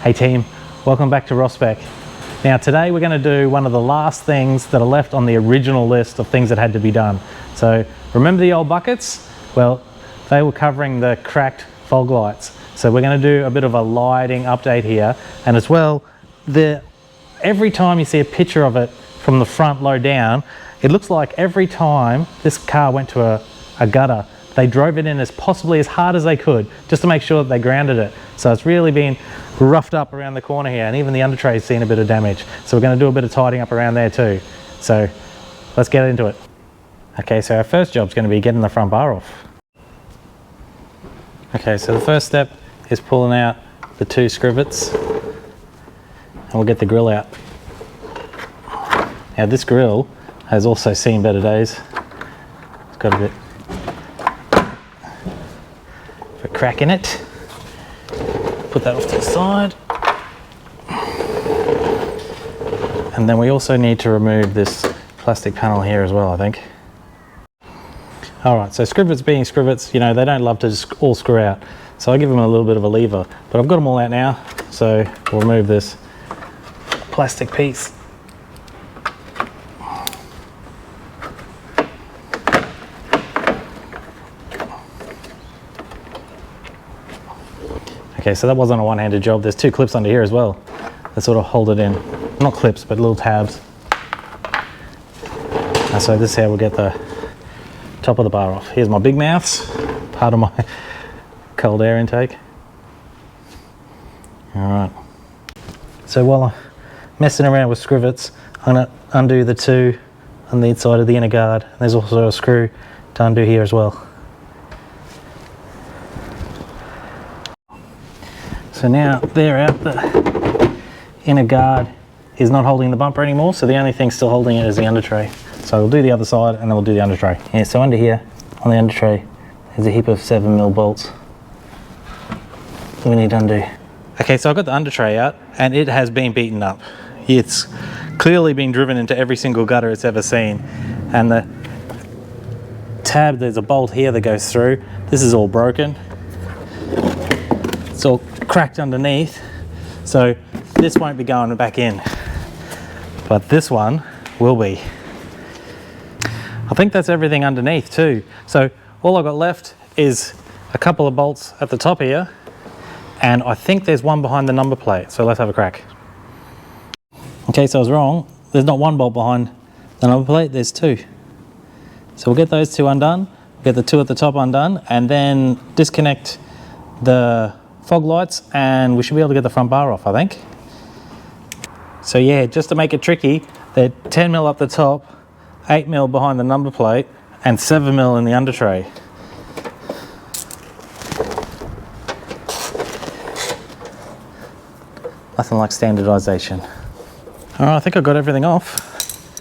Hey team, welcome back to Spec. Now today we're going to do one of the last things that are left on the original list of things that had to be done. So remember the old buckets? Well, they were covering the cracked fog lights. So we're going to do a bit of a lighting update here, and as well, every time you see a picture of it from the front low down, it looks like every time this car went to a gutter, they drove it in as possibly as hard as they could just to make sure that they grounded it. So it's really been roughed up around the corner here, and even the under tray's seen a bit of damage. So we're going to do a bit of tidying up around there too. So let's get into it. Okay, so our first job is going to be getting the front bar off. Okay, so the first step is pulling out the two scrivets, and we'll get the grill out. Now this grill has also seen better days. It's got a bit of a crack in it. Put that off to the side. And then we also need to remove this plastic panel here as well, I think. Alright, so scrivets being scrivets, you know, they don't love to just all screw out. So I give them a little bit of a lever, but I've got them all out now, so we'll remove this plastic piece. Okay, so that wasn't a one-handed job. There's two clips under here as well that sort of hold it in. Not clips, but little tabs. And so this is how we'll get the top of the bar off. Here's my big mouths, part of my cold air intake. All right. So while I'm messing around with scrivets, I'm gonna undo the two on the inside of the inner guard. There's also a screw to undo here as well. So now they're out, the inner guard is not holding the bumper anymore, so the only thing still holding it is the under tray. So we'll do the other side and then we'll do the under tray. Yeah, so under here, on the under tray, there's a heap of 7mm bolts that we need to undo. Okay, so I've got the under tray out and it has been beaten up. It's clearly been driven into every single gutter it's ever seen. And the tab, there's a bolt here that goes through. This is all broken. It's all cracked underneath, so this won't be going back in, but this one will be. I think that's everything underneath too, so all I've got left is a couple of bolts at the top here, and I think there's one behind the number plate, so let's have a crack. Okay, so I was wrong. There's not one bolt behind the number plate, there's two. So we'll get those two undone, get the two at the top undone, and then disconnect the fog lights, and we should be able to get the front bar off, I think. So yeah, just to make it tricky, they're 10mm up the top, 8mm behind the number plate, and 7mm in the under tray. Nothing like standardization. All right, I think I got everything off.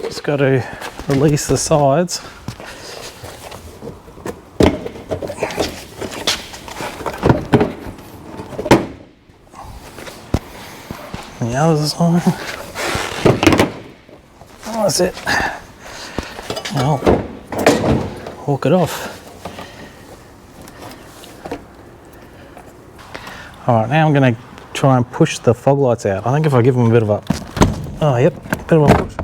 Just got to release the sides. The other side. Oh, that's it. Now, walk it off. All right, now I'm going to try and push the fog lights out. I think if I give them a bit of a, oh yep, bit of a push.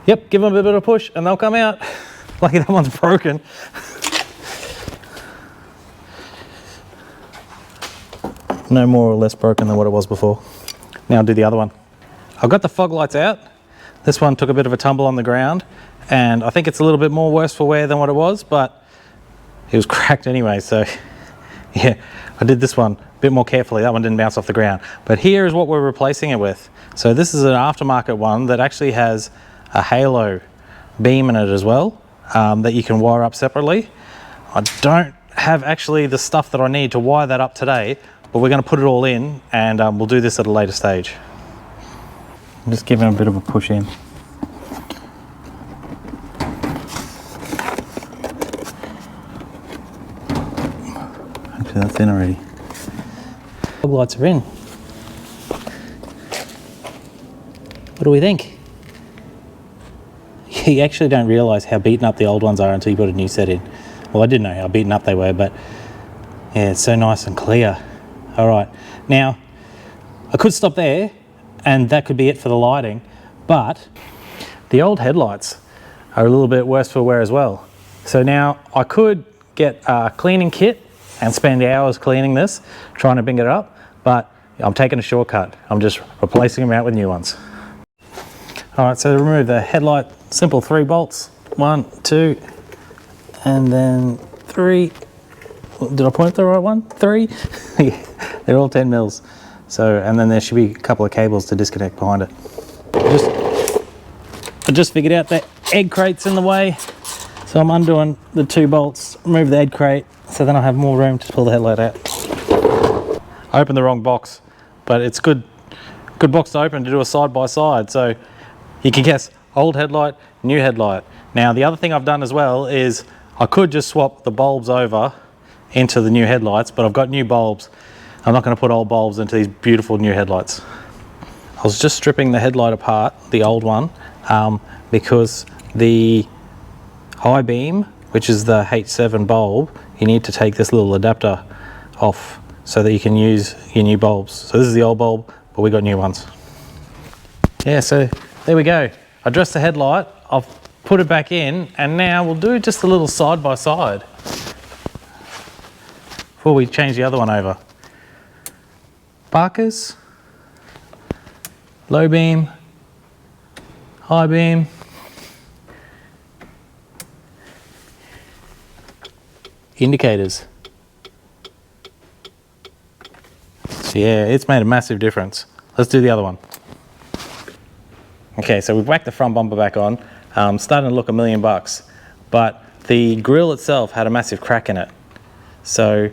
Yep, give them a bit of a push and they'll come out. Lucky that one's broken. No more or less broken than what it was before. Now I'll do the other one. I've got the fog lights out. This one took a bit of a tumble on the ground, and I think it's a little bit more worse for wear than what it was, but it was cracked anyway, so yeah, I did this one a bit more carefully. That one didn't bounce off the ground. But here is what we're replacing it with. So this is an aftermarket one that actually has a halo beam in it as well, that you can wire up separately. I don't have actually the stuff that I need to wire that up today, but we're going to put it all in, and we'll do this at a later stage. I'm just giving a bit of a push in. Hopefully that's in already. Fog lights are in. What do we think? You actually don't realise how beaten up the old ones are until you put a new set in. Well, I didn't know how beaten up they were, but yeah, it's so nice and clear. All right, now I could stop there and that could be it for the lighting, but the old headlights are a little bit worse for wear as well. So now I could get a cleaning kit and spend hours cleaning this, trying to bring it up, but I'm taking a shortcut. I'm just replacing them out with new ones. All right, so to remove the headlight, simple 3 bolts. 1, 2, and then 3. Did I point the right one? 3? They're all 10 mils. So, and then there should be a couple of cables to disconnect behind it. I just figured out that egg crate's in the way. So I'm undoing the 2 bolts, remove the egg crate, so then I have more room to pull the headlight out. I opened the wrong box, but it's good box to open to do a side by side. So you can guess old headlight, new headlight. Now the other thing I've done as well is I could just swap the bulbs over into the new headlights, but I've got new bulbs. I'm not going to put old bulbs into these beautiful new headlights. I was just stripping the headlight apart, the old one, because the high beam, which is the H7 bulb, you need to take this little adapter off so that you can use your new bulbs. So this is the old bulb, but we got new ones. Yeah, so there we go. I dressed the headlight, I've put it back in, and now we'll do just a little side by side before we change the other one over. Barkers, low beam, high beam, indicators. So yeah, it's made a massive difference. Let's do the other one. Okay, so we've whacked the front bumper back on. Starting to look $1 million, but the grille itself had a massive crack in it. So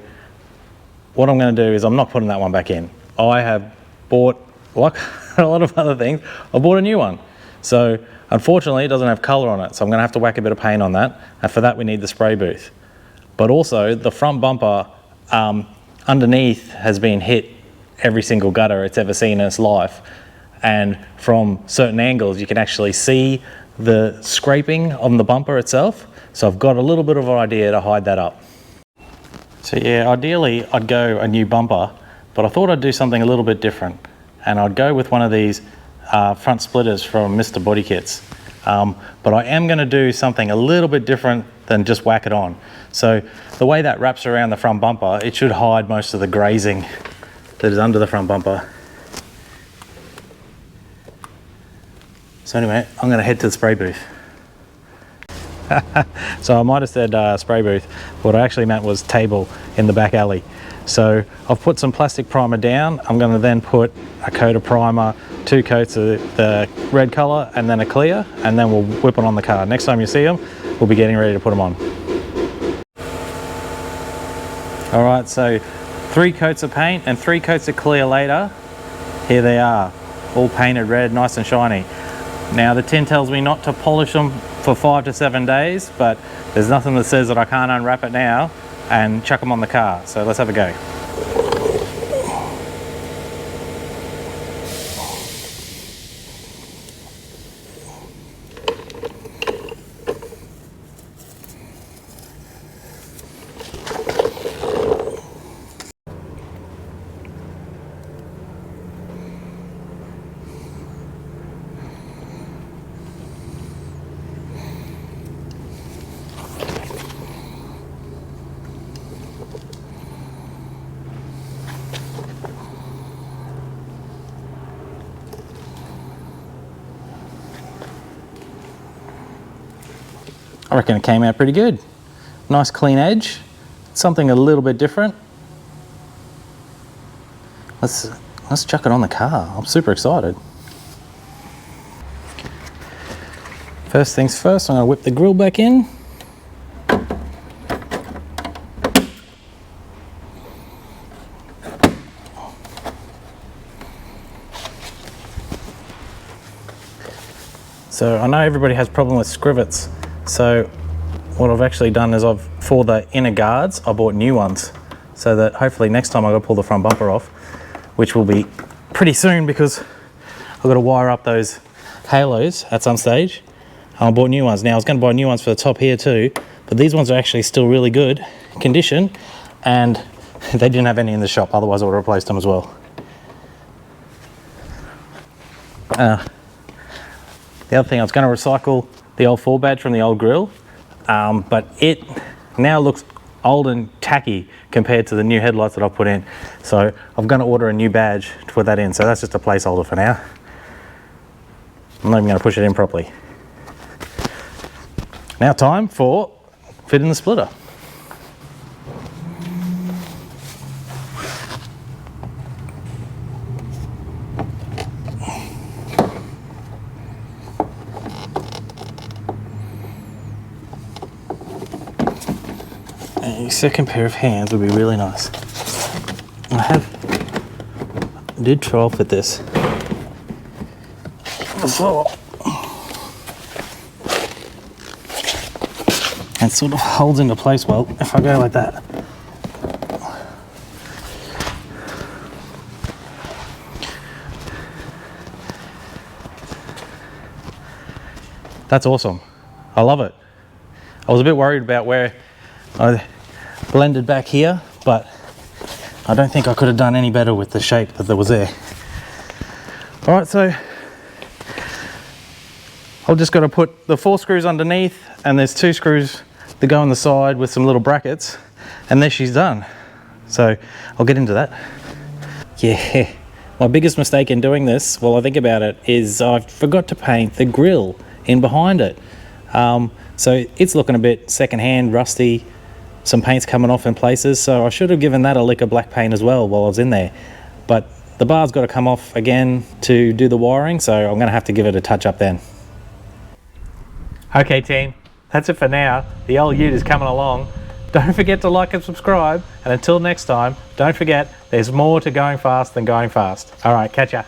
what I'm going to do is I'm not putting that one back in. I have bought, like a lot of other things, I bought a new one. So unfortunately it doesn't have colour on it, so I'm going to have to whack a bit of paint on that, and for that we need the spray booth. But also the front bumper underneath has been hit every single gutter it's ever seen in its life, and from certain angles you can actually see the scraping on the bumper itself. So I've got a little bit of an idea to hide that up. So yeah, ideally I'd go a new bumper, but I thought I'd do something a little bit different, and I'd go with one of these front splitters from Mr Bodykits. But I am going to do something a little bit different than just whack it on. So the way that wraps around the front bumper, it should hide most of the grazing that is under the front bumper. So anyway, I'm going to head to the spray booth. So I might have said spray booth. What I actually meant was table in the back alley. So I've put some plastic primer down. I'm going to then put a coat of primer, 2 coats of the red colour, and then a clear, and then we'll whip it on the car. Next time you see them, we'll be getting ready to put them on. All right, so 3 coats of paint and 3 coats of clear later. Here they are, all painted red, nice and shiny. Now the tin tells me not to polish them for 5 to 7 days, but there's nothing that says that I can't unwrap it now and chuck them on the car. So let's have a go. I reckon it came out pretty good. Nice clean edge, something a little bit different. Let's chuck it on the car. I'm super excited. First things first, I'm going to whip the grille back in. So I know everybody has a problem with scrivets. So what I've actually done is for the inner guards, I bought new ones, so that hopefully next time I've got to pull the front bumper off, which will be pretty soon because I've got to wire up those halos at some stage. I bought new ones. Now I was going to buy new ones for the top here too, but these ones are actually still really good condition, and They didn't have any in the shop, otherwise I would have replaced them as well. The other thing, I was going to recycle the old 4 badge from the old grill, but it now looks old and tacky compared to the new headlights that I've put in. So I'm going to order a new badge to put that in. So that's just a placeholder for now. I'm not even going to push it in properly. Now time for fitting the splitter. A second pair of hands would be really nice. I did trial fit this before. And sort of holds into place well if I go like that. That's awesome. I love it. I was a bit worried about where I blended back here, but I don't think I could have done any better with the shape that was there. All right, so I've just got to put the 4 screws underneath, and there's 2 screws that go on the side with some little brackets, and there she's done. So I'll get into that. Yeah, my biggest mistake in doing this, while I think about it, is I forgot to paint the grill in behind it. So it's looking a bit secondhand, rusty, some paint's coming off in places, so I should have given that a lick of black paint as well while I was in there. But the bar's got to come off again to do the wiring, so I'm going to have to give it a touch up then. Okay team, that's it for now. The old ute is coming along. Don't forget to like and subscribe, and until next time, don't forget there's more to going fast than going fast. Alright, catch ya.